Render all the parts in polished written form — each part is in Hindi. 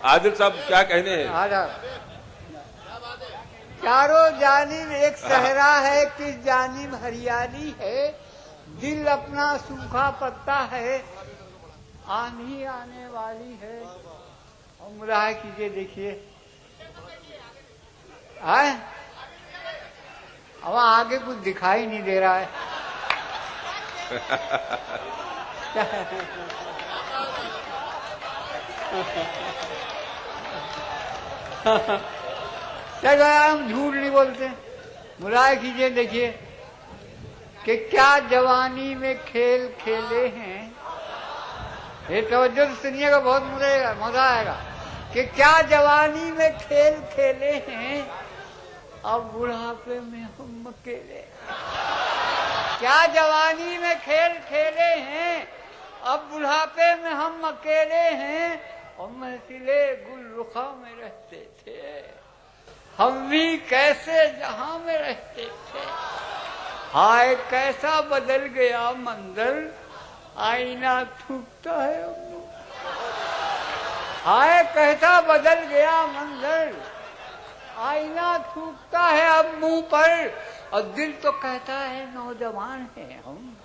आदिल साहब क्या कहने हैं? चारों जानिब एक सहरा है, किस जानिब हरियाली है, दिल अपना सूखा पत्ता है, आंधी आने वाली है। और मुलाहा कीजिए, देखिए है अब आगे कुछ दिखाई नहीं दे रहा है। चलो हम झूठ नहीं बोलते। मुलाहा कीजिए, देखिए कि क्या जवानी में खेल खेले हैं। ये तवज्जो से सुनिएगा, बहुत मजा आएगा। कि क्या जवानी में खेल खेले हैं, अब बुढ़ापे में हम अकेले। क्या जवानी में खेल खेले हैं, अब बुढ़ापे में हम अकेले हैं। और महफिले गुलरुखा में रहते थे, हम भी कैसे जहां में रहते थे। हाय कैसा बदल गया मंजर, आईना थूकता है अब। हाय कैसा बदल गया मंजर, आईना थूकता है अब मुंह पर। और दिल तो कहता है नौजवान हैं हम,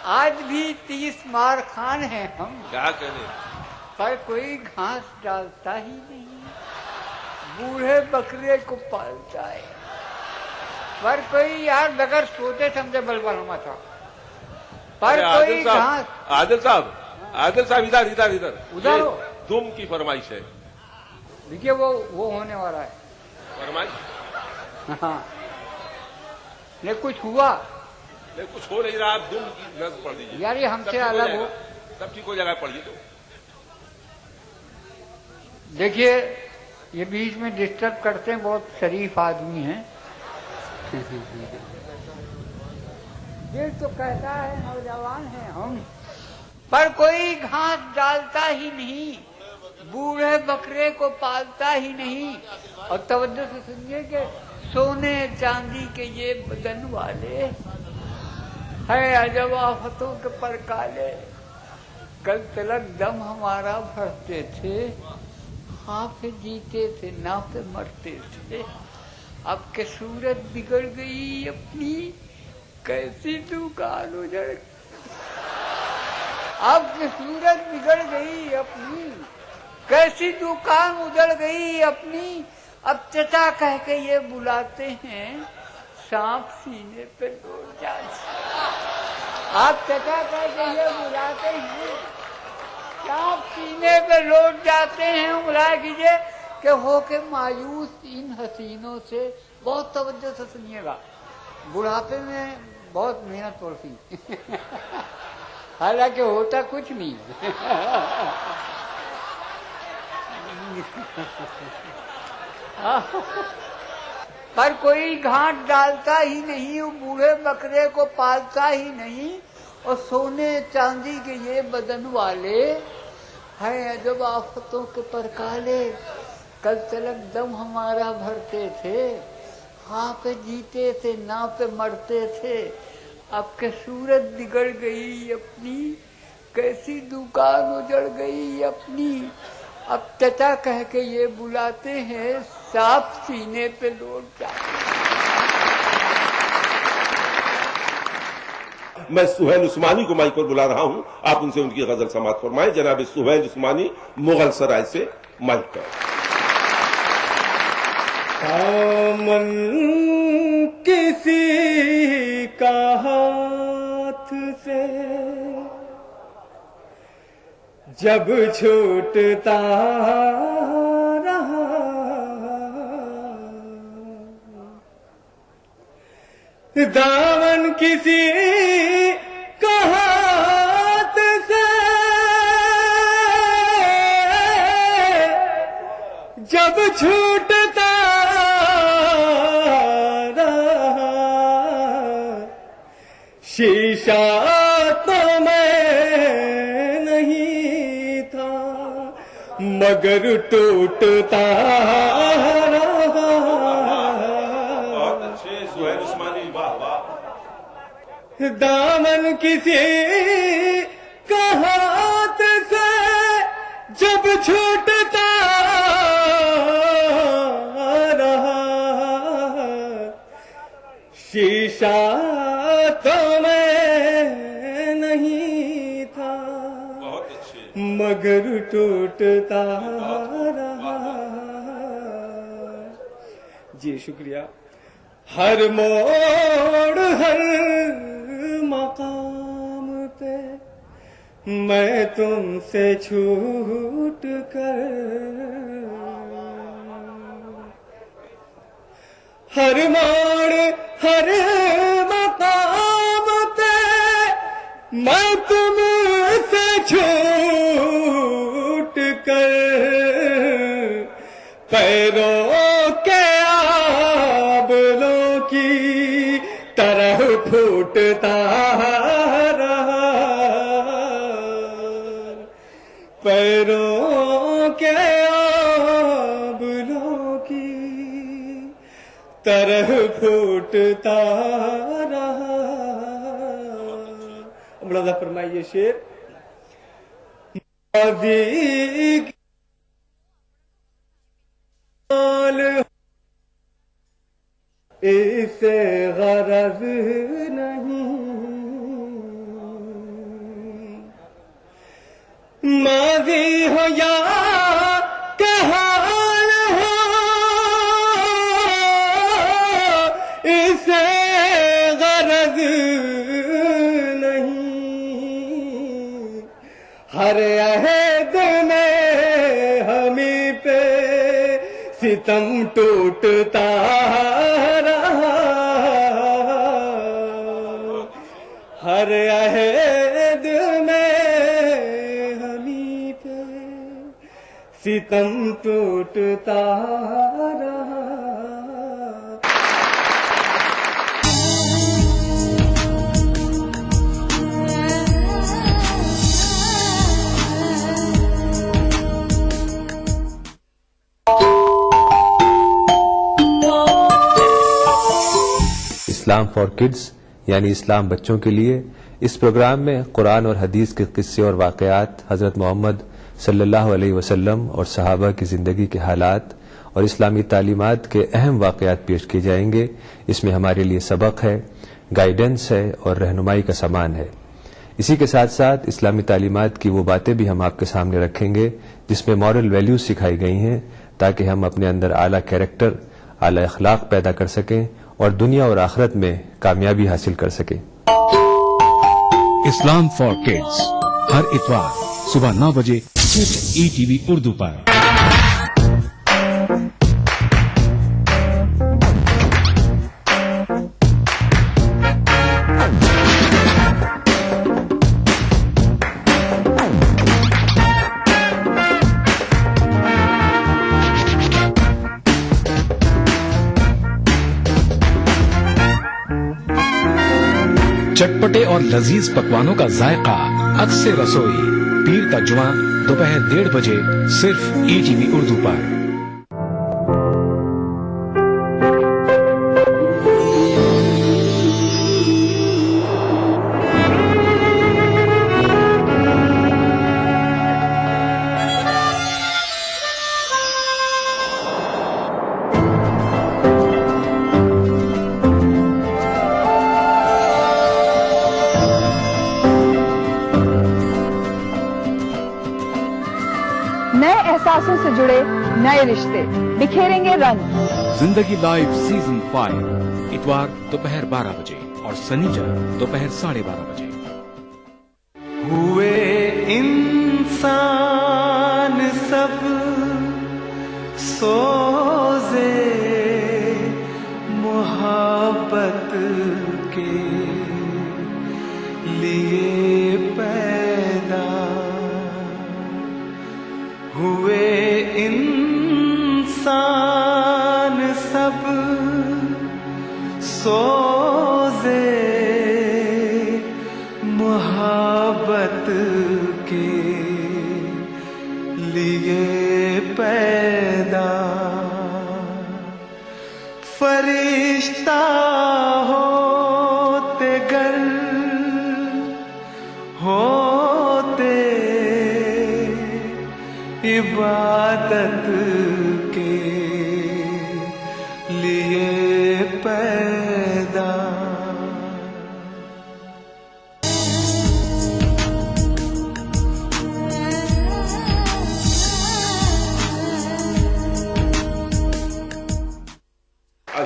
आज भी 30 मार खान हैं हम। क्या कहने? पर कोई घास डालता ही नहीं, बूढ़े बकरे को पालता है। पर कोई यार बगैर सोचे समझे बलबलमा था। पर कोई घास। आदिल साहब इधर इधर इधर उधर हो। दुम की फरमाइश है। देखिए वो होने वाला है फरमाइश। हाँ, नहीं कुछ हुआ, नहीं कुछ हो नहीं रहा। आप दुम की नज़्म पढ़ दीजिए यार, ये हमसे अलग हो। सब ठीक हो जाएगा, पढ़िए तो। देखिए ये बीच में डिस्टर्ब करते हैं, बहुत शरीफ आदमी हैं। दिल तो कहता है नौजवान हैं हम, पर कोई घास डालता ही नहीं, बूढ़े बकरे को पालता ही नहीं। और तवज्जो से सुनिए कि सोने चांदी के ये बदन वाले है अजब आफतों के पर काले। कल तलक दम हमारा भरते थे, हाँ पे जीते थे ना पे मरते थे। अब के सूरत बिगड़ गई अपनी, कैसी दुकान उजड़। अब की सूरत बिगड़ गई अपनी, कैसी दुकान उजड़ गई अपनी। अब चचा कह के ये बुलाते हैं, सांप सीने पे लौट जाते। आप चचा कह के ये बुलाते हैं, सांप सीने पे लौट जाते हैं। मुलाहा कीजिए कि हो के मायूस इन हसीनों से। बहुत तवज्जो से सुनिएगा, बुढ़ापे में बहुत मेहनत पड़ती। हालांकि होता कुछ नहीं। पर कोई घाट डालता ही नहीं, बूढ़े बकरे को पालता ही नहीं। और सोने चांदी के ये बदन वाले हैं अजब आफतों के पर काले। कल तलक दम हमारा भरते थे, हाँ पे जीते थे ना पे मरते थे। अब के सूरत बिगड़ गई अपनी, कैसी दुकान उजड़ गई अपनी। अब चचा कह के ये बुलाते हैं, सांप सीने पे लौट जाते। मैं सुहैल उस्मानी को माइक पर बुला रहा हूं, आप उनसे उनकी गजल समाअत फरमाएं। जनाब सुहैल उस्मानी मुगल सराय से माइक पर। दामन किसी का हाथ से जब छूटता रहा, दामन किसी का हाथ से जब छूटता रहा, शीशा तो मैं नहीं था मगर टूटता रहा। बहुत अच्छे सुहैल उस्मानी, वाह वाह। दामन किसी का हाथ से जब छूटता शीशा तो मैं नहीं था, बहुत अच्छे। मगर टूटता रहा। जी शुक्रिया। हर मोड़ हर मकाम पे मैं तुमसे छूट कर, हर मोड़ हर मकाम पे मैं तुमसे छूट कर, पैरों के आबलों की तरह फूटता रहा, पैरों के आबलों की तरह फूटता रहा। मुलाजा फरमाइए शेर। माज़ी की इसे गरज नहीं, माज़ी हो या हाल हो इसे गरज नहीं, हर अहद में हमी पे सितम टूटता रहा, हर अहद में हमी पे सितम टूटता रहा। इस्लाम फॉर किड्स यानी इस्लाम बच्चों के लिए, इस प्रोग्राम में कुरान और हदीस के किस्से और वाक़यात, हज़रत मोहम्मद सल्लल्लाहु अलैहि वसल्लम और सहाबा की ज़िंदगी के हालात और इस्लामी तालीमात के अहम वाक़यात पेश किए जाएंगे। इसमें हमारे लिए सबक है, गाइडेंस है और रहनुमाई का सामान है। इसी के साथ साथ इस्लामी तालीमात की वो बातें भी हम आपके सामने रखेंगे जिसमें मॉरल वैल्यूज सिखाई गई हैं, ताकि हम अपने अंदर आला कैरेक्टर, आला अखलाक पैदा कर सकें और दुनिया और आखिरत में कामयाबी हासिल कर सकें। इस्लाम फॉर किड्स हर इतवार सुबह 9 बजे सिर्फ ETV उर्दू पर। चटपटे और लजीज पकवानों का जायका अक्से रसोई, पीर का जुमा दोपहर 1:30 बजे सिर्फ ETV उर्दू पर। नए एहसासों से जुड़े नए रिश्ते बिखेरेंगे रंग। जिंदगी लाइव सीजन 5 इतवार दोपहर 12 बजे और शनिचर दोपहर 12:30 बजे। हुए इंसान सब सोजे मोहब्बत के लिए पैदा, हुए इंसान सब सोजे मोहब्बत के लिए पैदा, फरिश्ता होते गर होते इबादत के लिए पैदा।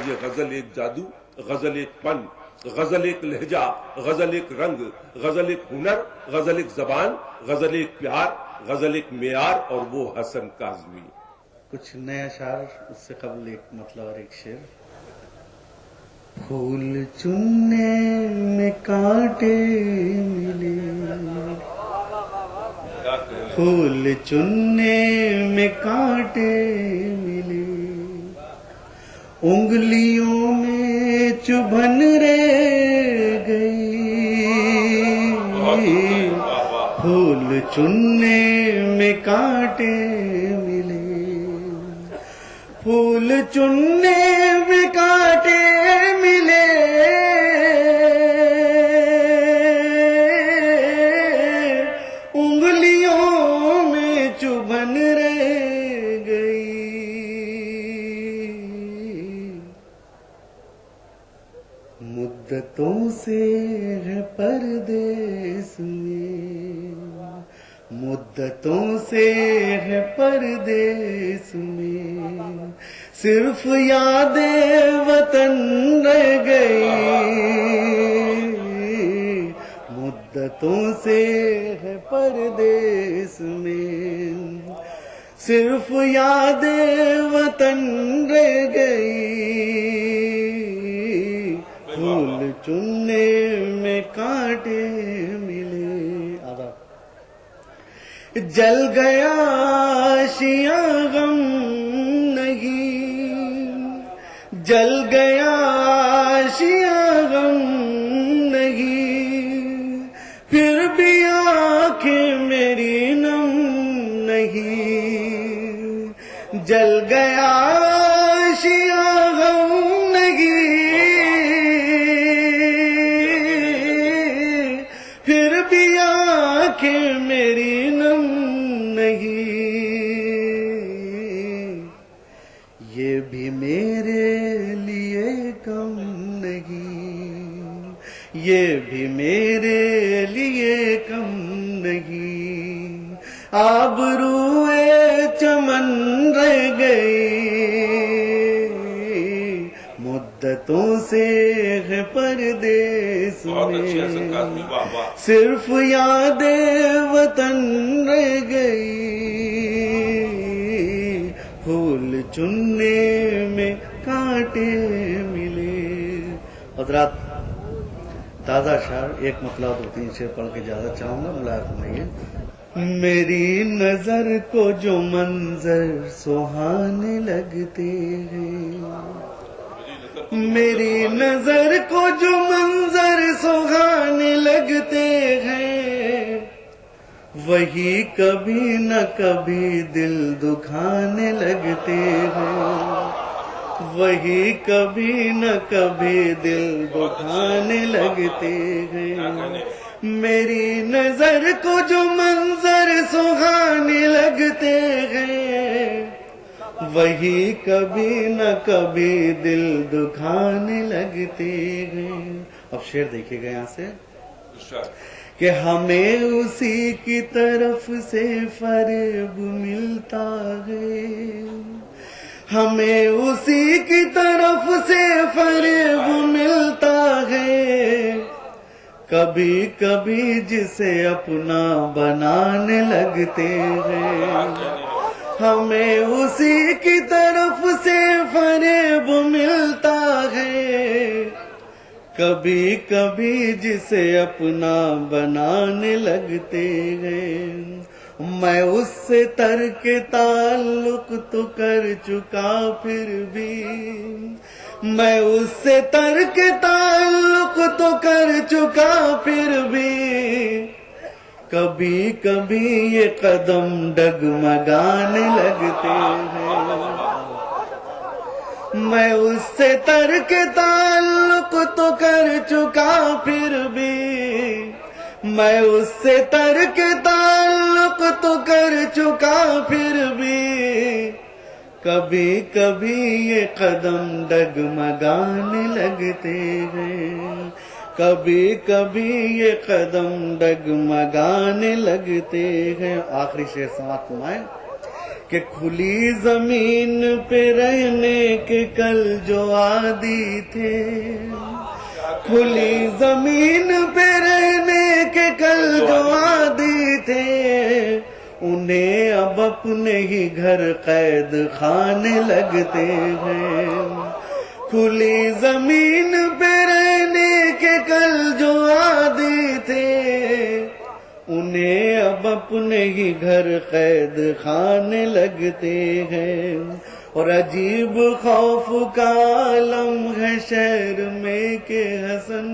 ये गजल एक जादू, गजल एक फन, गजल एक लहजा, गजल एक रंग, गजल एक हुनर, गजल एक जबान, गजल एक प्यार, गजल एक मेयार और वो हसन काज़मी। कुछ नया शार उससे कबल एक मतलब और एक शेर। फूल चुनने में कांटे मिले, फूल चुनने में कांटे मिले, उंगलियों में चुभन रह गई, फूल चुनने में कांटे मिले, फूल चुनने में कांटे मिले, उंगलियों में चुभन रह गई। मुद्दतों से है परदेस में, मुद्दतों से है परदेस में, सिर्फ यादें वतन रह गई। मुद्दतों से है परदेस में, सिर्फ यादें वतन रह गई। फूल चुनने में कांटे मिले। आधा जल गया आशियां गम नहीं, जल गया आशियां गम नहीं, फिर भी आंखें मेरी नम नहीं, जल गया आशियां गम नहीं, फिर भी आंखें मेरी नम नहीं। ये भी मेरे लिए कम नहीं, ये भी मेरे लिए कम नहीं, आबरूए चमन रह गई। मुद्दतों से है परदेस में, सिर्फ यादें वतन रह गई। फूल चुनने में कांटे मिले। हजरात, ताजा शार एक मतलब 2-3 शेर पढ़ के ज्यादा चाहूंगा, मुलायम फरमाइए। मेरी नजर को जो मंजर सुहाने लगते हैं, मेरी नजर को जो मंजर सुहाने लगते हैं, वही कभी न कभी दिल दुखाने लगते हैं, वही कभी न कभी दिल दुखाने लगते हैं। मेरी नजर को जो मंजर सुहाने लगते हैं, वही कभी न कभी दिल दुखाने लगते हैं। अब शेर देखिएगा यहाँ से कि हमें उसी की तरफ से फरेब मिलता है, हमें उसी की तरफ से फरेब मिलता है, कभी कभी जिसे अपना बनाने लगते हैं। हमें उसी की तरफ से फरेब मिलता है, कभी कभी जिसे अपना बनाने लगते हैं। मैं उससे तर्क ताल्लुक तो कर चुका, फिर भी मैं उससे तर्क ताल्लुक तो कर चुका, फिर भी कभी कभी ये कदम डगमगाने लगते हैं। मैं उससे तर्क ताल्लुक तो कर चुका, फिर भी मैं उससे तर्क ताल्लुक तो कर चुका, फिर भी कभी कभी ये कदम डगमगाने लगते हैं, कभी कभी ये कदम डगमगाने लगते हैं। आखिरी शेर समाप्त फरमाएं कि खुली जमीन पे रहने के कल जो आदी थे, खुली जमीन पे रहने के कल जो आदी थे, उन्हें अब अपने ही घर कैद खाने लगते हैं। खुली जमीन पे रहने के कल जो आदी थे, उन्हें अब अपने ही घर कैद खाने लगते हैं। और अजीब खौफ का आलम है शहर में के हसन,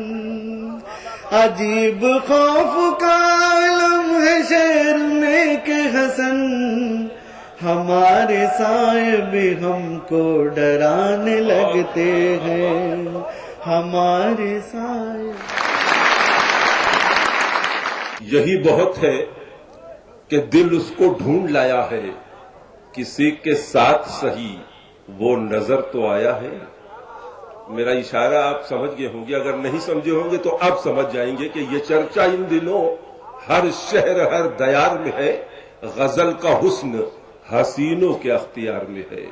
अजीब खौफ का आलम है शहर में के हसन, हमारे साए भी हमको डराने लगते हैं, हमारे साए। यही बहुत है कि दिल उसको ढूंढ लाया है, किसी के साथ सही वो नजर तो आया है। मेरा इशारा आप समझ गए होंगे, अगर नहीं समझे होंगे तो अब समझ जाएंगे कि ये चर्चा इन दिनों हर शहर हर दयार में है। गजल का हुस्न हसीनों के अख्तियार में है।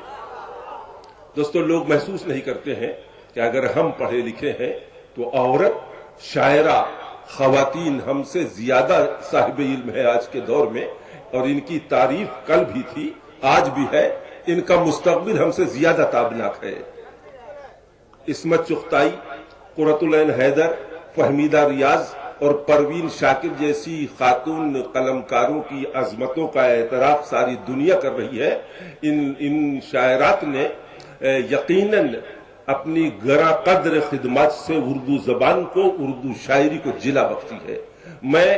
दोस्तों, लोग महसूस नहीं करते हैं कि अगर हम पढ़े लिखे हैं तो औरत शायरा खवातीन हमसे ज्यादा साहिब इल्म है आज के दौर में, और इनकी तारीफ कल भी थी आज भी है, इनका मुस्तकबिल हमसे ज्यादा ताबनाक है। इस्मत चुगताई, कुरतुल ऐन हैदर, फहमीदा रियाज और परवीन शाकिर जैसी खातून कलमकारों की अजमतों का एतराफ सारी दुनिया कर रही है। इन शायरात ने यकीनन अपनी गरा कद्र खिदमत से उर्दू जबान को, उर्दू शायरी को जिला बख्शी है। मैं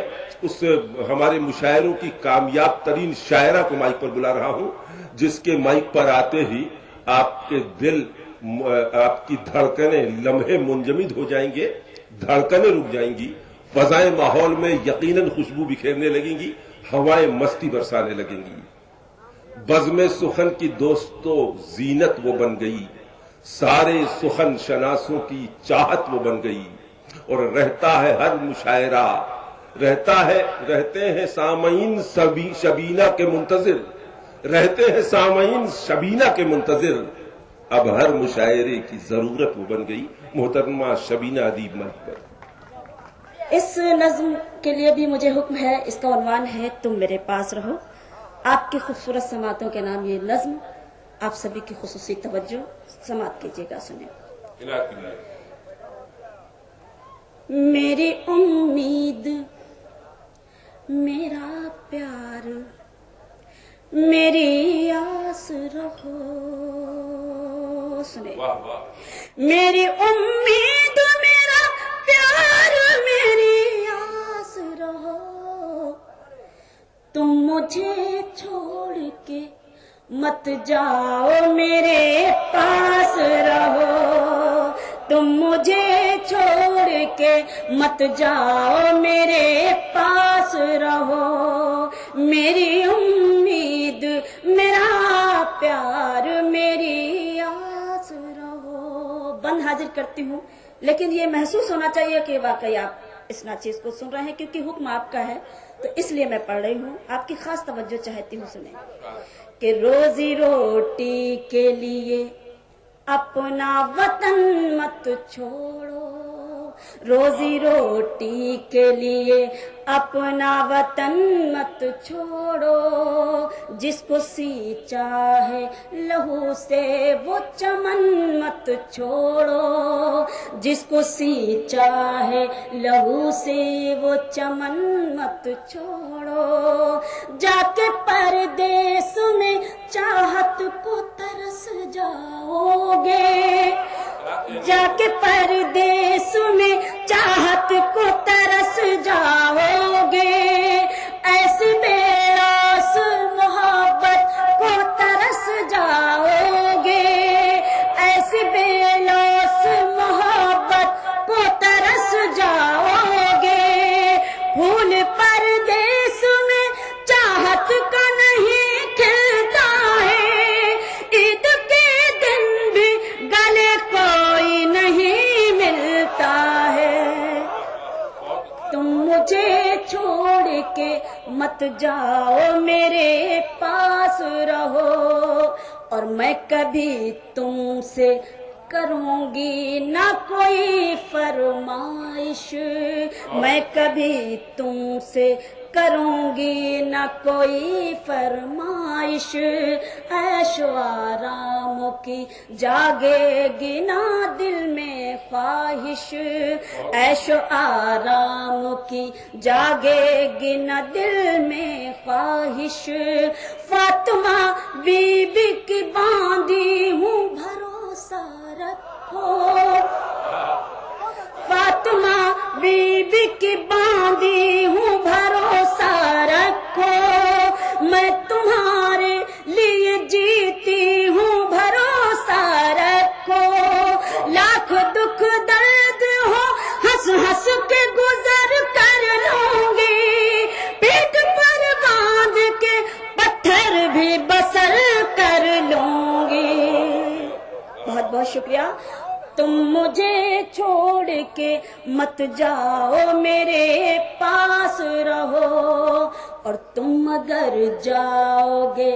उस हमारे मुशायरों की कामयाब तरीन शायरा को माइक पर बुला रहा हूं, जिसके माइक पर आते ही आपके दिल, आपकी धड़कनें लम्हे मुंजमिद हो जाएंगे, धड़कनें रुक जाएंगी, फजाए माहौल में यकीनन खुशबू बिखेरने लगेंगी, हवाएं मस्ती बरसाने लगेंगी। बज़्म सुखन की दोस्तों जीनत वो बन गई, सारे सुखन शनासों की चाहत वो बन गई। और रहता है हर मुशायरा, रहते हैं सामईन शबीना के मुंतजिर, रहते हैं सामईन शबीना के मुंतजिर। अब हर मुशायरे की जरूरत वो बन गई। मोहतरमा शबीना अदीब मंच पर। इस नज्म के लिए भी मुझे हुक्म है। इसका उन्वान है तुम मेरे पास रहो। आपकी खूबसूरत समातों के नाम ये नज्म, आप सभी की खुसूसी तवज्जो समात कीजिएगा, सुने। मेरी उम्मीद, मेरा प्यार, मेरी आस रहो, सुने। मेरी उम्मीद, मेरा प्यार, मेरी आस रहो, तुम मुझे छोड़ के मत जाओ, मेरे पास रहो, तुम मुझे छोड़ के मत जाओ, मेरे पास रहो। मेरी उम्मीद, मेरा प्यार, मेरी आस रहो। बंद हाजिर करती हूँ, लेकिन ये महसूस होना चाहिए कि वाकई आप इस नाचीज को सुन रहे हैं, क्योंकि हुक्म आपका है, तो इसलिए मैं पढ़ रही हूँ। आपकी खास तवज्जो चाहती हूँ, सुने। कि रोजी रोटी के लिए अपना वतन मत छोड़ो, रोजी रोटी के लिए अपना वतन मत छोड़ो, जिसको सींचा है लहू से वो चमन मत छोड़ो, जिसको सींचा है लहू से वो चमन मत छोड़ो। जाके परदेस में चाहत को तरस जाओगे, जाके परदेस में चाहत को तरस जाओगे, ऐसी बेआस मोहब्बत को तरस जाओगे, ऐसी बेआस मोहब्बत को तरस जाओगे। फूल परदेस में चाहत का नहीं खिलता है, ईद के दिन भी गले कोई नहीं मिलता मत जाओ मेरे पास रहो, और मैं कभी तुमसे करूंगी ना कोई फरमाइश, मैं कभी तुमसे करूंगी ना कोई फरमाइश। ऐशो आराम की जागेगी ना दिल में ख्वाहिश, ऐशो आराम की जागेगी ना दिल में ख्वाहिश। फातिमा बीबी की बांधी हूँ भरोसा रखो, फातिमा बीबी की बांधी हूँ भरोसा रखो, मैं तुम्हारे लिए जीती हूँ भरोसा रखो। लाख दुख दर्द हो हंस हंस के गुजर कर लूंगी, पीठ पर बांध के पत्थर भी बसर कर लूंगी। बहुत बहुत शुक्रिया। तुम मुझे छोड़ के मत जाओ मेरे पास रहो, और तुम अगर जाओगे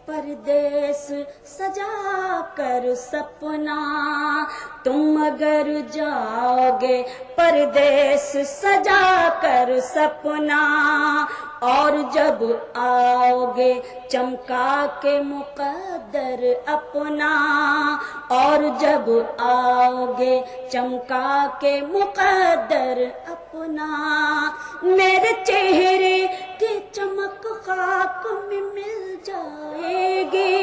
परदेस सजा कर सपना, तुम अगर जाओगे परदेस सजा कर सपना, और जब आओगे चमका के मुकद्दर अपना, और जब आओगे चमका के मुकद्दर अपना, मेरे चेहरे की चमक खाक में मिल जाएगी,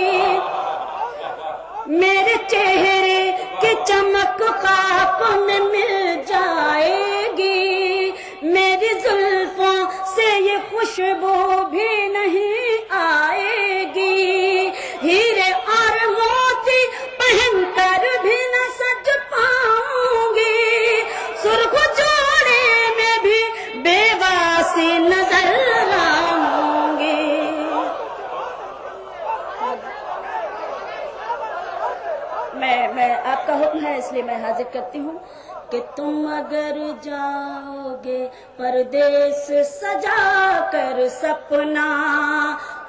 मेरे चेहरे की चमक खाक में मिल जाएगी, मेरी जुल्फों से ये खुशबू भी नहीं आएगी, हीरे और मोती पहनकर भी न सज पाऊंगी, सुर्ख जोड़े में भी बेवासी नजर आऊंगी। मैं आपका हुक्म है इसलिए मैं हाजिर करती हूँ कि तुम अगर जाओगे परदेस सजा कर सपना,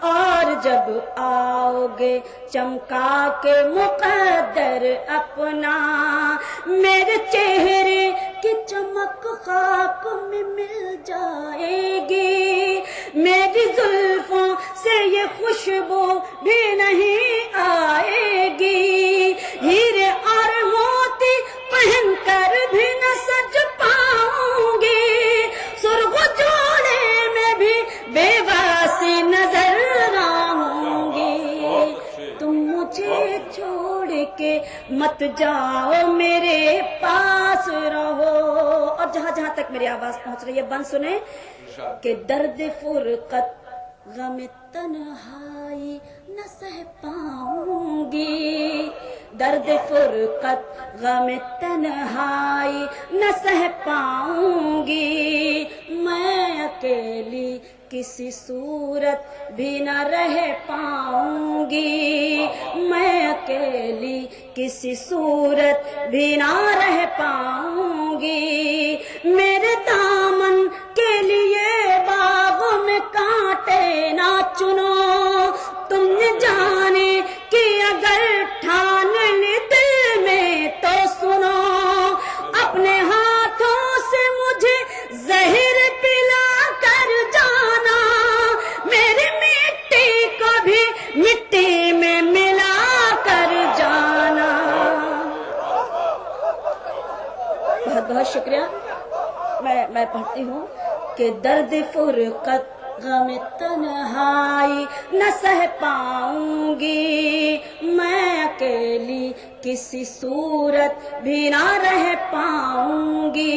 और जब आओगे चमका के मुकद्दर अपना, मेरे चेहरे की चमक खाक में मिल जाएगी, मेरी जुल्फों से ये खुशबू भी नहीं आएगी, हीरे और मोती पहनकर भी न सज पाऊंगी, सुर्ख जोड़े में भी बेवासी नजर आऊंगी। तुम मुझे छोड़ के मत जाओ मेरे पास रहो। और जहाँ जहाँ तक मेरी आवाज पहुंच रही है बंद सुने कि दर्द फुरकत गम तन्हाई न सह पाऊंगी, दर्द फुरकत गम तन्हाई न सह पाऊंगी, मैं अकेली किसी सूरत भी न रह पाऊंगी, मैं अकेली किसी सूरत भी न रह पाऊंगी, मेरे दामन के लिए बागों में कांटे ना चुनो, तुमने जाने कि अगर ठान ली दिल में तो सुनो, अपने हाथों से मुझे जहर पिला कर जाना, मेरी मिट्टी को भी मिट्टी में मिला कर जाना। बहुत बहुत शुक्रिया। मैं पढ़ती हूँ कि दर्द फुरकत गम तन्हाई न सह पाऊंगी, मैं अकेली किसी सूरत भी ना रह पाऊंगी,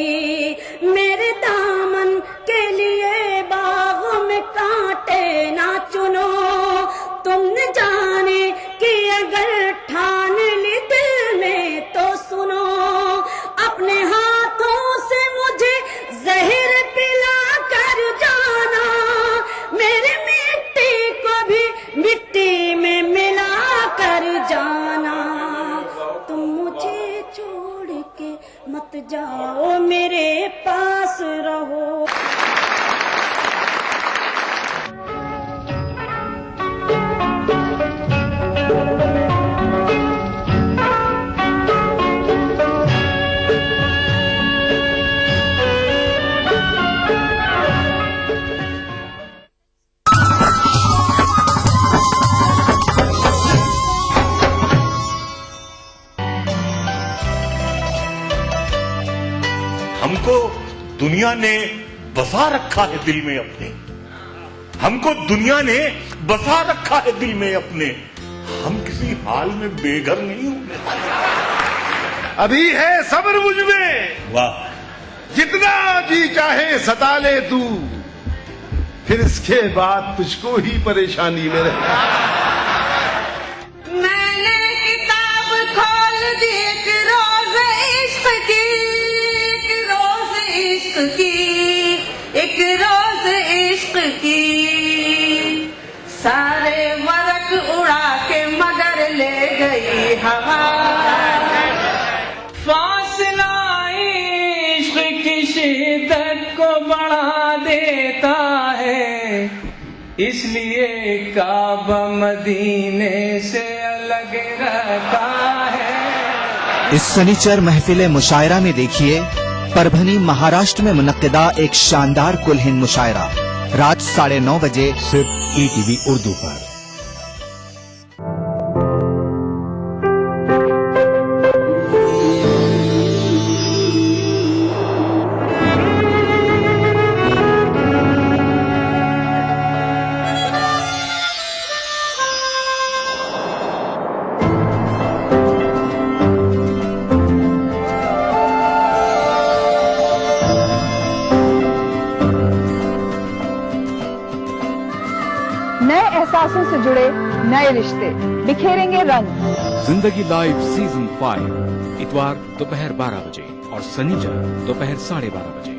मेरे दामन के लिए बागों में कांटे ना चुनो, तुमने जाने कि अगर ठान ली दिल में तो सुनो, अपने हाथों से मुझे जहर पिला कर जाना, मेरी मिट्टी को भी मिट्टी में मिला कर जाना, तुम मुझे छोड़ के मत जाओ मेरे पास रहो। हमको दुनिया ने बसा रखा है दिल में अपने, हमको दुनिया ने बसा रखा है दिल में अपने, हम किसी हाल में बेघर नहीं होंगे। अभी है सब्र मुझ में, वाह, जितना जी चाहे सता ले तू, फिर इसके बाद तुझको ही परेशानी में रहे। मैंने किताब खोल दी एक रोज इश्क की, एक रोज इश्क की, एक रोज इश्क की, सारे वर्क उड़ा के मगर ले गई हवा। फासला इश्क की शिद्दत को बढ़ा देता है, इसलिए काबा मदीने से अलग रहता है। इस शनिचर महफिल मुशायरा में देखिए परभनी महाराष्ट्र में मुनक्किदा एक शानदार कुल हिंद मुशायरा रात 9:30 बजे सिर्फ ईटीवी उर्दू पर। नए एहसासों से जुड़े नए रिश्ते बिखेरेंगे रंग। जिंदगी लाइव सीजन 5 इतवार दोपहर 12 बजे और शनिवार दोपहर 12:30 बजे।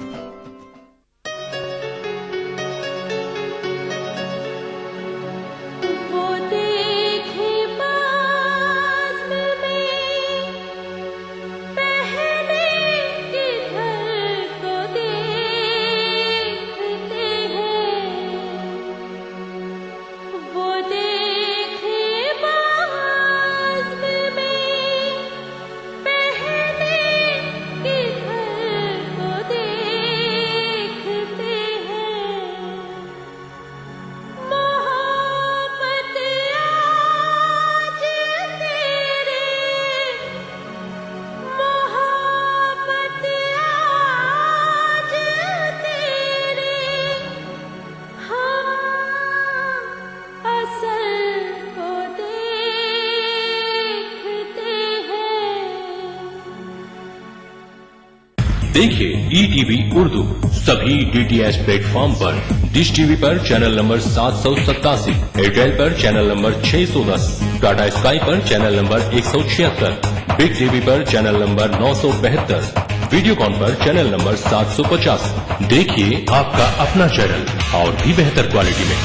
देखिए ईटीवी उर्दू सभी डीटीएच प्लेटफॉर्म पर, डिश टीवी पर चैनल नंबर 787, एयरटेल पर चैनल नंबर 610, टाटा स्काई पर चैनल नंबर 176, बिग टीवी पर चैनल नंबर 972, वीडियोकॉन पर चैनल नंबर 750। देखिए आपका अपना चैनल और भी बेहतर क्वालिटी में।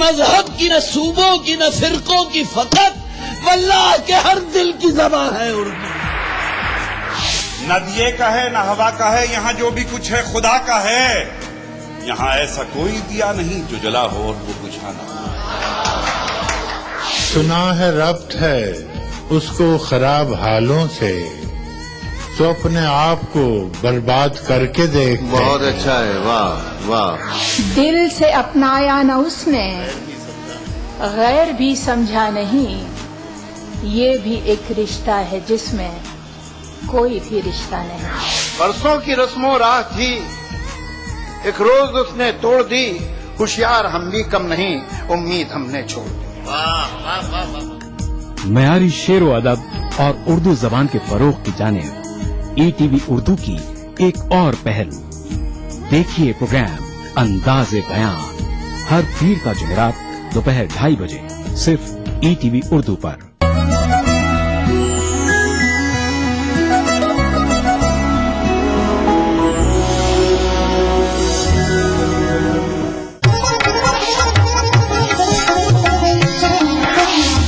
मजहब की न सूबों की न फिरकों की फकत, वल्लाह के हर दिल की ज़बान है उर्दू। न दिए का है न हवा का है, यहाँ जो भी कुछ है खुदा का है। यहाँ ऐसा कोई दिया नहीं जो जला हो और वो बुझा ना हो। सुना है रब्त है उसको खराब हालों से, तो अपने आप को बर्बाद करके देख। बहुत अच्छा है, वाह वाह। दिल से अपनाया न उसने, गैर भी समझा नहीं, ये भी एक रिश्ता है जिसमें कोई भी रिश्ता नहीं। परसों की रस्मों राह थी, एक रोज उसने तोड़ दी, होशियार हम भी कम नहीं, उम्मीद हमने छोड़ दी। मयारी शेर व अदब और उर्दू जबान के फरोग की जानिब ईटीवी उर्दू की एक और पहल। देखिए प्रोग्राम अंदाज़े बयां हर पीर का जुमेरात दोपहर 2:30 बजे सिर्फ ईटीवी उर्दू पर।